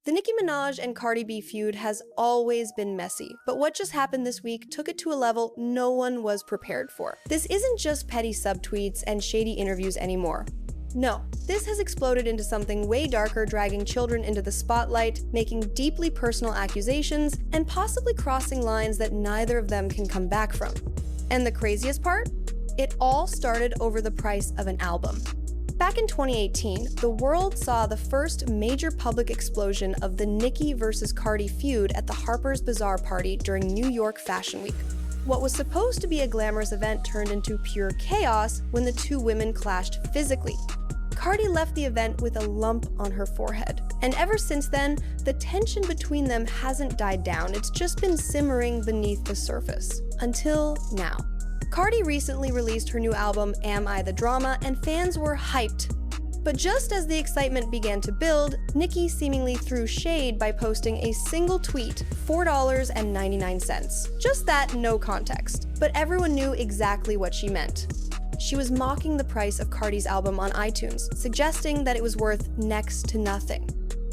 The Nicki Minaj and Cardi B feud has always been messy, but what just happened this week took it to a level no one was prepared for. This isn't just petty subtweets and shady interviews anymore. No, this has exploded into something way darker, dragging children into the spotlight, making deeply personal accusations, and possibly crossing lines that neither of them can come back from. And the craziest part? It all started over the price of an album. Back in 2018, the world saw the first major public explosion of the Nicki versus Cardi feud at the Harper's Bazaar party during New York Fashion Week. What was supposed to be a glamorous event turned into pure chaos when the two women clashed physically. Cardi left the event with a lump on her forehead. And ever since then, the tension between them hasn't died down. It's just been simmering beneath the surface. Until now. Cardi recently released her new album, Am I the Drama, and fans were hyped. But just as the excitement began to build, Nicki seemingly threw shade by posting a single tweet, $4.99. Just that, no context. But everyone knew exactly what she meant. She was mocking the price of Cardi's album on iTunes, suggesting that it was worth next to nothing.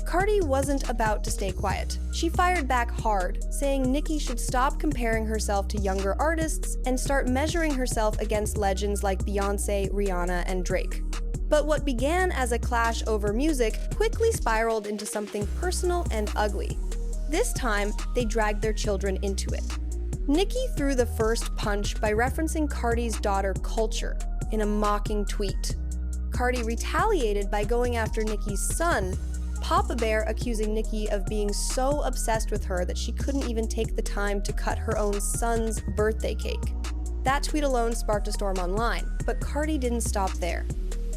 Cardi wasn't about to stay quiet. She fired back hard, saying Nicki should stop comparing herself to younger artists and start measuring herself against legends like Beyoncé, Rihanna, and Drake. But what began as a clash over music quickly spiraled into something personal and ugly. This time, they dragged their children into it. Nicki threw the first punch by referencing Cardi's daughter Culture in a mocking tweet. Cardi retaliated by going after Nicki's son, Papa Bear, accusing Nicki of being so obsessed with her that she couldn't even take the time to cut her own son's birthday cake. That tweet alone sparked a storm online, but Cardi didn't stop there.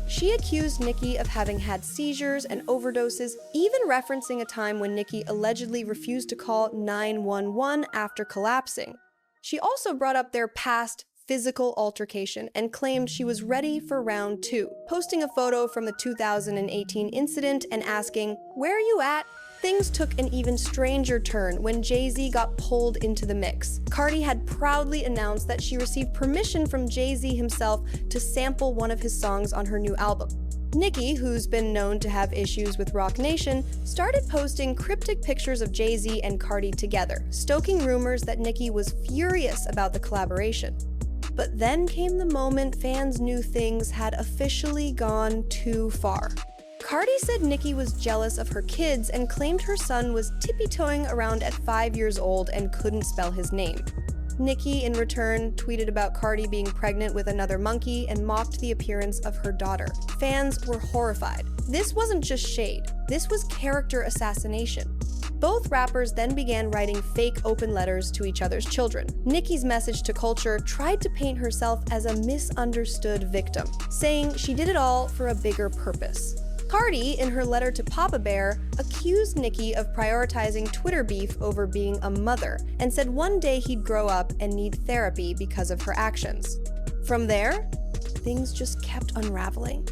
She accused Nicki of having had seizures and overdoses, even referencing a time when Nicki allegedly refused to call 911 after collapsing. She also brought up their past physical altercation and claimed she was ready for round two, posting a photo from the 2018 incident and asking, "Where are you at?" Things took an even stranger turn when Jay-Z got pulled into the mix. Cardi had proudly announced that she received permission from Jay-Z himself to sample one of his songs on her new album. Nicki, who's been known to have issues with Roc Nation, started posting cryptic pictures of Jay-Z and Cardi together, stoking rumors that Nicki was furious about the collaboration. But then came the moment fans knew things had officially gone too far. Cardi said Nicki was jealous of her kids and claimed her son was tippy-toeing around at 5 years old and couldn't spell his name. Nicki, in return, tweeted about Cardi being pregnant with another monkey and mocked the appearance of her daughter. Fans were horrified. This wasn't just shade, this was character assassination. Both rappers then began writing fake open letters to each other's children. Nicki's message to Culture tried to paint herself as a misunderstood victim, saying she did it all for a bigger purpose. Cardi, in her letter to Papa Bear, accused Nicki of prioritizing Twitter beef over being a mother, and said one day he'd grow up and need therapy because of her actions. From there, things just kept unraveling.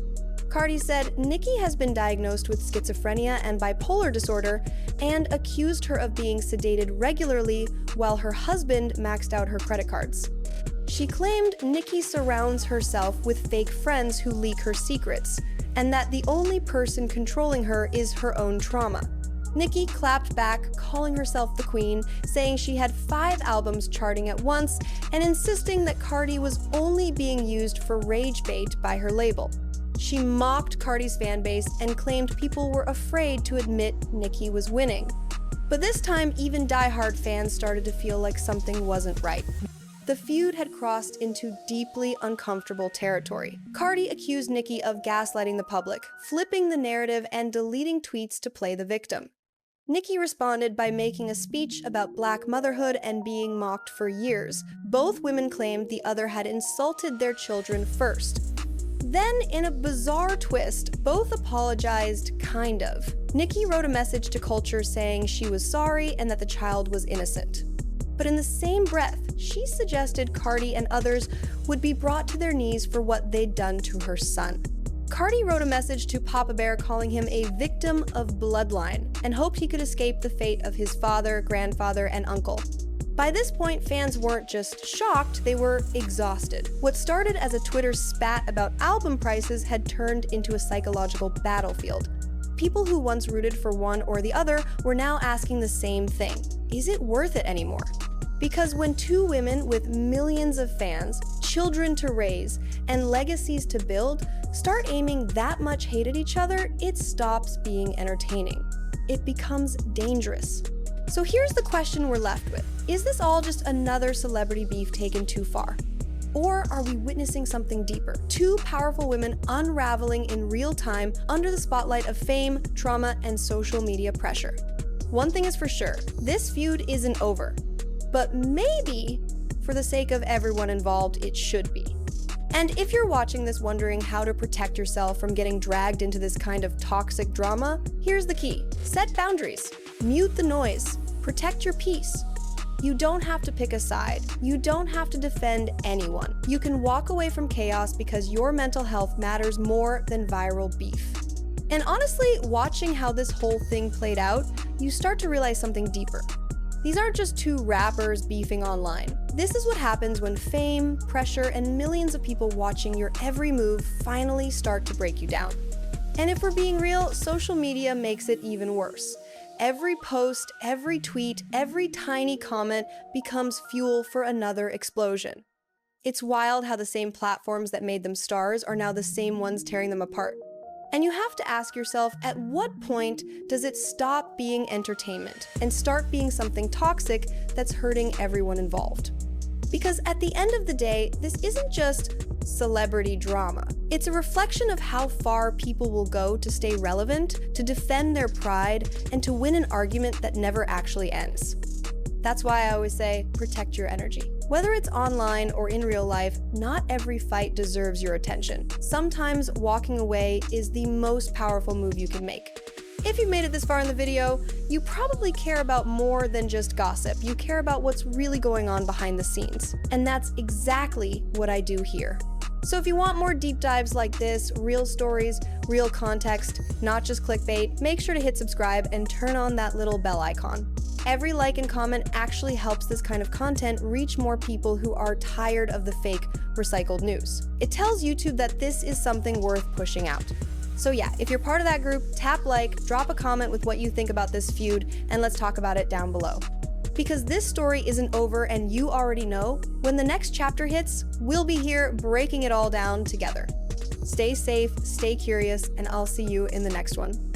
Cardi said Nicki has been diagnosed with schizophrenia and bipolar disorder and accused her of being sedated regularly while her husband maxed out her credit cards. She claimed Nicki surrounds herself with fake friends who leak her secrets, and that the only person controlling her is her own trauma. Nicki clapped back, calling herself the queen, saying she had 5 albums charting at once, and insisting that Cardi was only being used for rage bait by her label. She mocked Cardi's fanbase and claimed people were afraid to admit Nicki was winning. But this time, even diehard fans started to feel like something wasn't right. The feud had crossed into deeply uncomfortable territory. Cardi accused Nicki of gaslighting the public, flipping the narrative and deleting tweets to play the victim. Nicki responded by making a speech about Black motherhood and being mocked for years. Both women claimed the other had insulted their children first. Then, in a bizarre twist, both apologized, kind of. Nicki wrote a message to Culture saying she was sorry and that the child was innocent. But in the same breath, she suggested Cardi and others would be brought to their knees for what they'd done to her son. Cardi wrote a message to Papa Bear calling him a victim of bloodline and hoped he could escape the fate of his father, grandfather, and uncle. By this point, fans weren't just shocked, they were exhausted. What started as a Twitter spat about album prices had turned into a psychological battlefield. People who once rooted for one or the other were now asking the same thing. Is it worth it anymore? Because when two women with millions of fans, children to raise, and legacies to build start aiming that much hate at each other, it stops being entertaining. It becomes dangerous. So here's the question we're left with. Is this all just another celebrity beef taken too far? Or are we witnessing something deeper? Two powerful women unraveling in real time under the spotlight of fame, trauma, and social media pressure. One thing is for sure, this feud isn't over. But maybe, for the sake of everyone involved, it should be. And if you're watching this wondering how to protect yourself from getting dragged into this kind of toxic drama, here's the key. Set boundaries. Mute the noise. Protect your peace. You don't have to pick a side. You don't have to defend anyone. You can walk away from chaos because your mental health matters more than viral beef. And honestly, watching how this whole thing played out, you start to realize something deeper. These aren't just two rappers beefing online. This is what happens when fame, pressure, and millions of people watching your every move finally start to break you down. And if we're being real, social media makes it even worse. Every post, every tweet, every tiny comment becomes fuel for another explosion. It's wild how the same platforms that made them stars are now the same ones tearing them apart. And you have to ask yourself, at what point does it stop being entertainment and start being something toxic that's hurting everyone involved? Because at the end of the day, this isn't just celebrity drama. It's a reflection of how far people will go to stay relevant, to defend their pride, and to win an argument that never actually ends. That's why I always say, protect your energy. Whether it's online or in real life, not every fight deserves your attention. Sometimes walking away is the most powerful move you can make. If you've made it this far in the video, you probably care about more than just gossip. You care about what's really going on behind the scenes. And that's exactly what I do here. So if you want more deep dives like this, real stories, real context, not just clickbait, make sure to hit subscribe and turn on that little bell icon. Every like and comment actually helps this kind of content reach more people who are tired of the fake, recycled news. It tells YouTube that this is something worth pushing out. So yeah, if you're part of that group, tap like, drop a comment with what you think about this feud, and let's talk about it down below. Because this story isn't over and you already know, when the next chapter hits, we'll be here breaking it all down together. Stay safe, stay curious, and I'll see you in the next one.